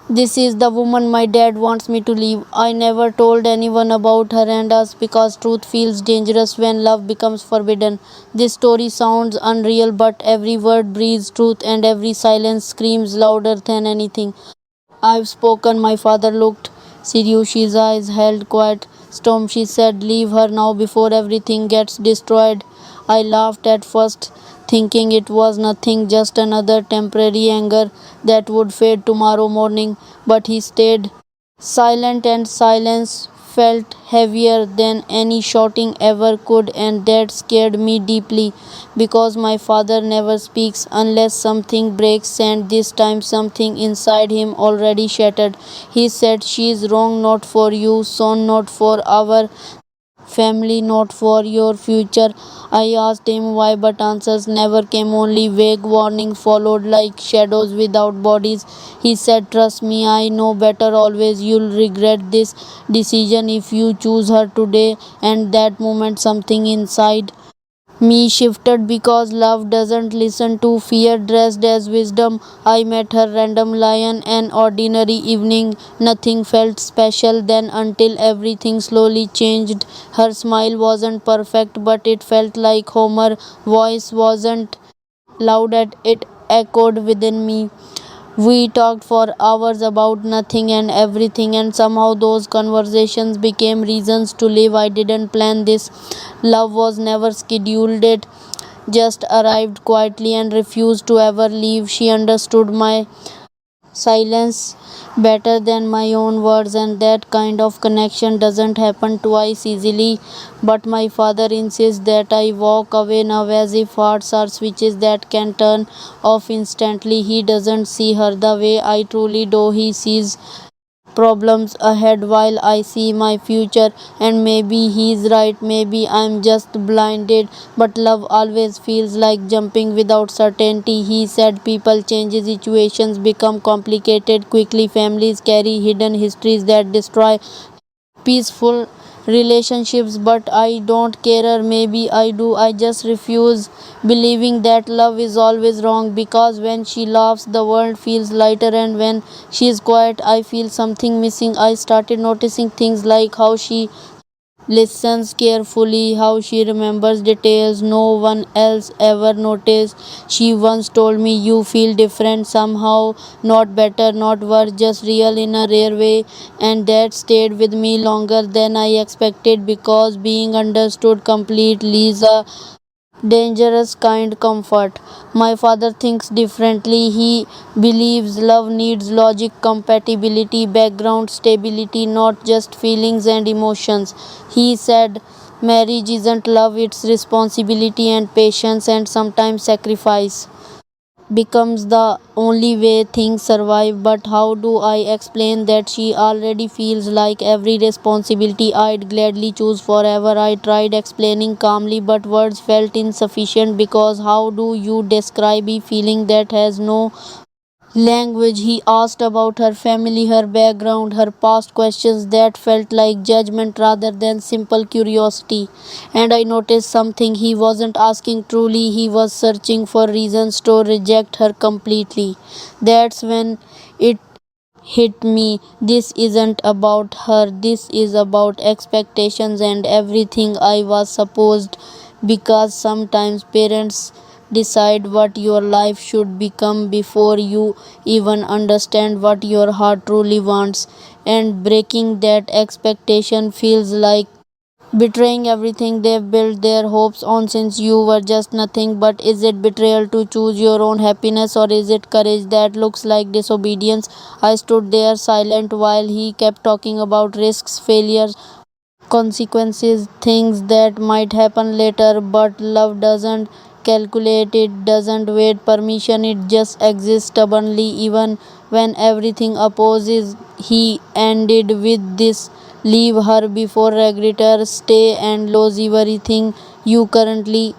This is the woman my dad wants me to leave. I never told anyone about her and us because truth feels dangerous when love becomes forbidden. This story sounds unreal, but every word breathes truth and every silence screams louder than anything. I've spoken. My father looked serious, his eyes held quiet. Storm, she said, leave her now before everything gets destroyed. I laughed at first, thinking it was nothing, just another temporary anger that would fade tomorrow morning. But he stayed silent, and silence felt heavier than any shouting ever could, and that scared me deeply because my father never speaks unless something breaks, and this time something inside him already shattered. He said, she is wrong, not for you, son, not for our family, not for your future. I asked him why, but answers never came, only vague warnings followed like shadows without bodies. He said, trust me, I know better always. You'll regret this decision if you choose her today. And that moment, something inside me shifted because love doesn't listen to fear dressed as wisdom. I met her random lion an ordinary evening. Nothing felt special then until everything slowly changed. Her smile wasn't perfect, but it felt like home. Her voice wasn't loud, at it echoed within me. We talked for hours about nothing and everything, and somehow those conversations became reasons to live. I didn't plan this. Love was never scheduled, it just arrived quietly and refused to ever leave. She understood my silence better than my own words, and that kind of connection doesn't happen twice easily. But my father insists that I walk away now, as if hearts are switches that can turn off instantly. He doesn't see her the way I truly do. He sees problems ahead while I see my future, and maybe he's right, maybe I'm just blinded. But love always feels like jumping without certainty. He said people change, situations become complicated quickly, families carry hidden histories that destroy peaceful relationships. But I don't care, or maybe I do. I just refuse believing that love is always wrong, because when she laughs the world feels lighter, and when she is quiet I feel something missing. I started noticing things like how she listens carefully, how she remembers details no one else ever noticed. She once told me, you feel different somehow, not better, not worse, just real in a rare way. And that stayed with me longer than I expected, because being understood completely is a dangerous kind comfort. My father thinks differently. He believes love needs logic, compatibility, background stability, not just feelings and emotions. He said marriage isn't love, it's responsibility and patience and sometimes sacrifice becomes the only way things survive. But how do I explain that she already feels like every responsibility I'd gladly choose forever? I tried explaining calmly, but words felt insufficient, because how do you describe a feeling that has no language? He asked about her family, her background, her past, questions that felt like judgment rather than simple curiosity. And I noticed something. He wasn't asking truly, he was searching for reasons to reject her completely. That's when it hit me. This isn't about her, this is about expectations and everything I was supposed. Because sometimes parents decide what your life should become before you even understand what your heart truly wants, and breaking that expectation feels like betraying everything they've built their hopes on since you were just nothing. But is it betrayal to choose your own happiness, or is it courage that looks like disobedience? I stood there silent while he kept talking about risks, failures, consequences, things that might happen later. But love doesn't calculate, it doesn't wait permission, it just exists stubbornly even when everything opposes. He ended with this, leave her before regret her, stay and lose everything you currently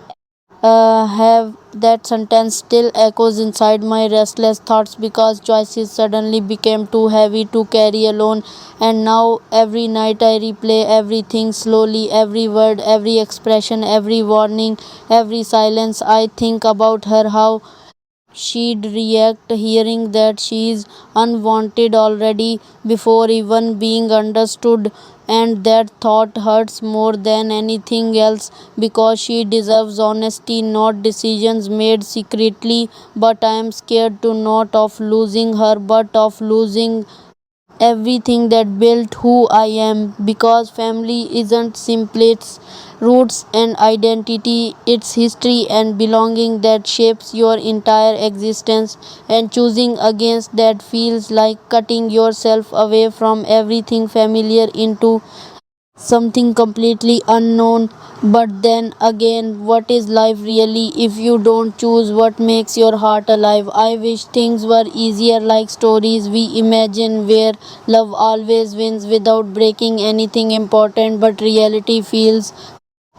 have. That sentence still echoes inside my restless thoughts, because choices suddenly became too heavy to carry alone. And now every night I replay everything slowly, every word, every expression, every warning, every silence. I think about her, how she'd react hearing that she's unwanted already before even being understood. And that thought hurts more than anything else because she deserves honesty, not decisions made secretly. But I am scared to not of losing her, but of losing everything that built who I am, because family isn't simply its roots and identity, it's history and belonging that shapes your entire existence, and choosing against that feels like cutting yourself away from everything familiar into something completely unknown. But then again, what is life really if you don't choose what makes your heart alive? I wish things were easier, like stories we imagine where love always wins without breaking anything important, but reality feels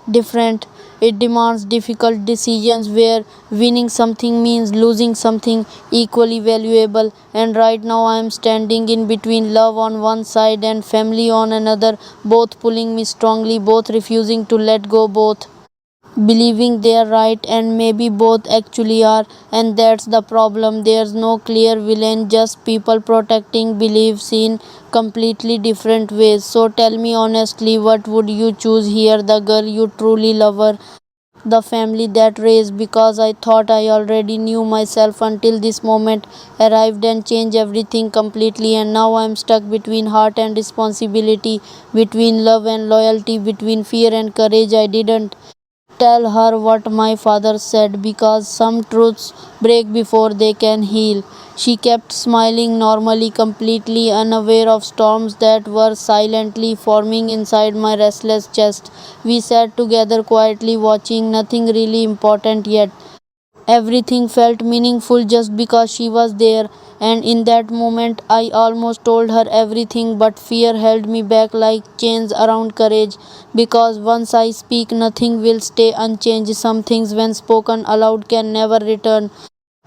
different. It demands difficult decisions where winning something means losing something equally valuable. And right now, I am standing in between love on one side and family on another, both pulling me strongly, both refusing to let go, both believing they are right, and maybe both actually are. And that's the problem. There's no clear villain, just people protecting beliefs in completely different ways. So tell me honestly, what would you choose here? The girl you truly love, or the family that raised? Because I thought I already knew myself until this moment arrived and changed everything completely. And now I'm stuck between heart and responsibility, between love and loyalty, between fear and courage. I didn't tell her what my father said because some truths break before they can heal. She kept smiling normally, completely unaware of storms that were silently forming inside my restless chest. We sat together quietly, watching nothing really important yet. Everything felt meaningful just because she was there, and in that moment I almost told her everything, but fear held me back like chains around courage. Because once I speak, nothing will stay unchanged. Some things, when spoken aloud, can never return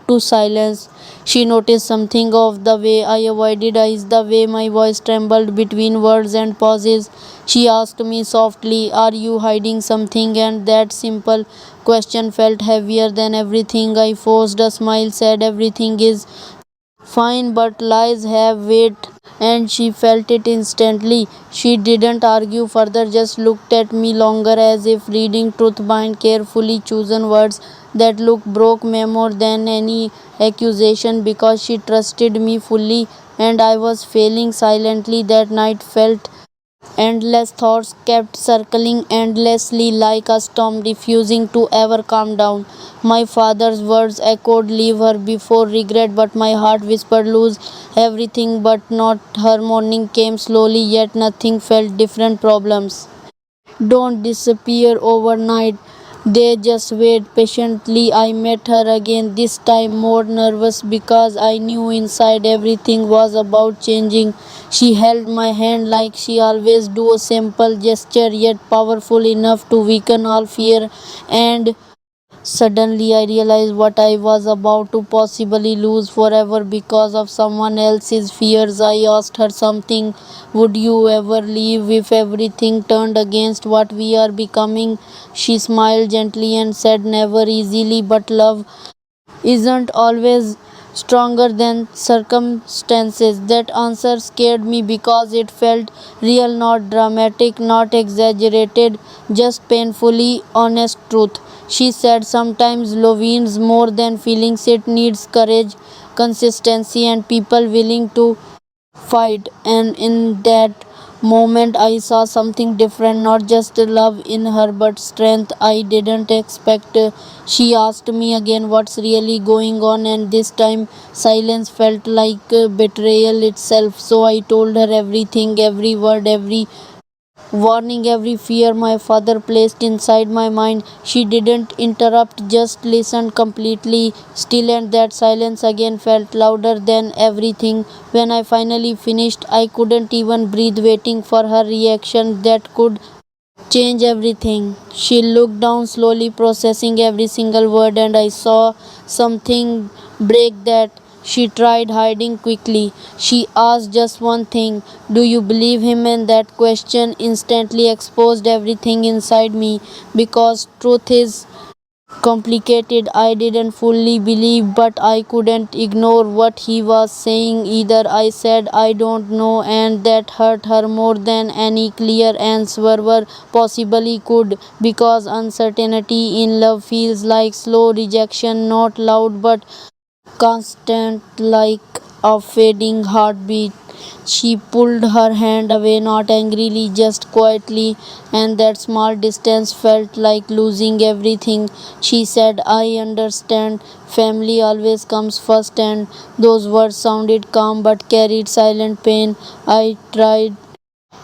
to silence. She noticed something of the way I avoided eyes, the way my voice trembled between words and pauses. She asked me softly, "Are you hiding something?" And that simple question felt heavier than everything. I forced a smile, said, "Everything is fine, but lies have weight." And she felt it instantly. She didn't argue further, just looked at me longer, as if reading truth behind carefully chosen words. That look broke me more than any accusation because she trusted me fully, and I was failing silently. That night felt endless. Thoughts kept circling endlessly like a storm, refusing to ever calm down. My father's words echoed, "Leave her before regret," but my heart whispered, "Lose everything but not her." Morning came slowly, yet nothing felt different. Problems don't disappear overnight. They just wait patiently. I met her again, this time more nervous because I knew inside everything was about changing. She held my hand like she always do, a simple gesture yet powerful enough to weaken all fear. And suddenly, I realized what I was about to possibly lose forever because of someone else's fears. I asked her something: "Would you ever leave if everything turned against what we are becoming?" She smiled gently and said, "Never easily, but love isn't always stronger than circumstances." That answer scared me because it felt real, not dramatic, not exaggerated, just painfully honest truth. She said, "Sometimes love wins more than feelings, it needs courage, consistency, and people willing to fight." And in that moment, I saw something different, not just love in her, but strength I didn't expect. She asked me again, "What's really going on?" And this time, silence felt like betrayal itself. So I told her everything, every word, every warning, every fear my father placed inside my mind. She didn't interrupt, just listened completely still, and that silence again felt louder than everything. When I finally finished, I couldn't even breathe, waiting for her reaction that could change everything. She looked down slowly, processing every single word, and I saw something break that she tried hiding quickly. She asked just one thing: "Do you believe him?" And that question instantly exposed everything inside me, because truth is complicated. I didn't fully believe, but I couldn't ignore what he was saying either. I said, I don't know, and that hurt her more than any clear answer possibly could, because uncertainty in love feels like slow rejection, not loud but constant, like a fading heartbeat. She pulled her hand away, not angrily, just quietly, and that small distance felt like losing everything. She said, I understand. Family always comes first, and those words sounded calm but carried silent pain. I tried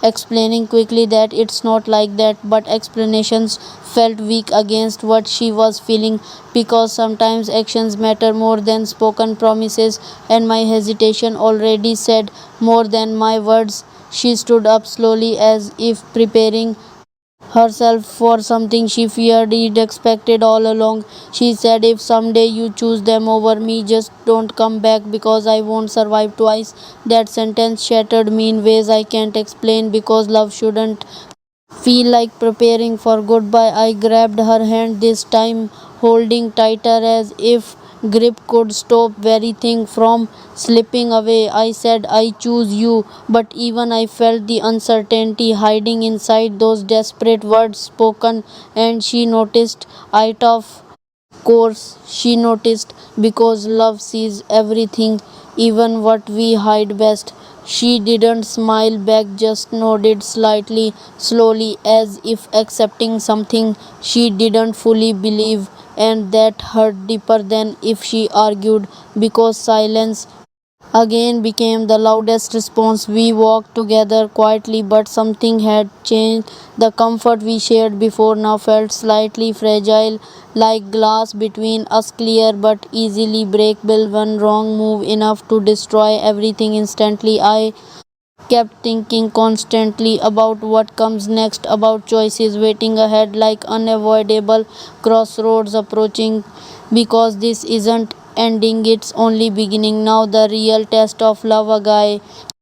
explaining quickly that it's not like that, but explanations felt weak against what she was feeling, because sometimes actions matter more than spoken promises, and my hesitation already said more than my words. She stood up slowly, as if preparing herself for something she feared he'd expected all along. She said, if someday you choose them over me, just don't come back, because I won't survive twice. That sentence shattered me in ways I can't explain, because love shouldn't feel like preparing for goodbye. I grabbed her hand, this time holding tighter, as if grip could stop very thing from slipping away. I said, I choose you, but even I felt the uncertainty hiding inside those desperate words spoken, and she noticed it. Of course, she noticed, because love sees everything, even what we hide best. She didn't smile back, just nodded slightly, slowly, as if accepting something she didn't fully believe, and that hurt deeper than if she argued, because silence again became the loudest response. We walked together quietly, but something had changed. The comfort we shared before now felt slightly fragile, like glass between us, clear but easily breakable. One wrong move enough to destroy everything instantly. I kept thinking constantly about what comes next, about choices waiting ahead, like unavoidable crossroads approaching, because this isn't ending, it's only beginning. Now, the real test of love, a guy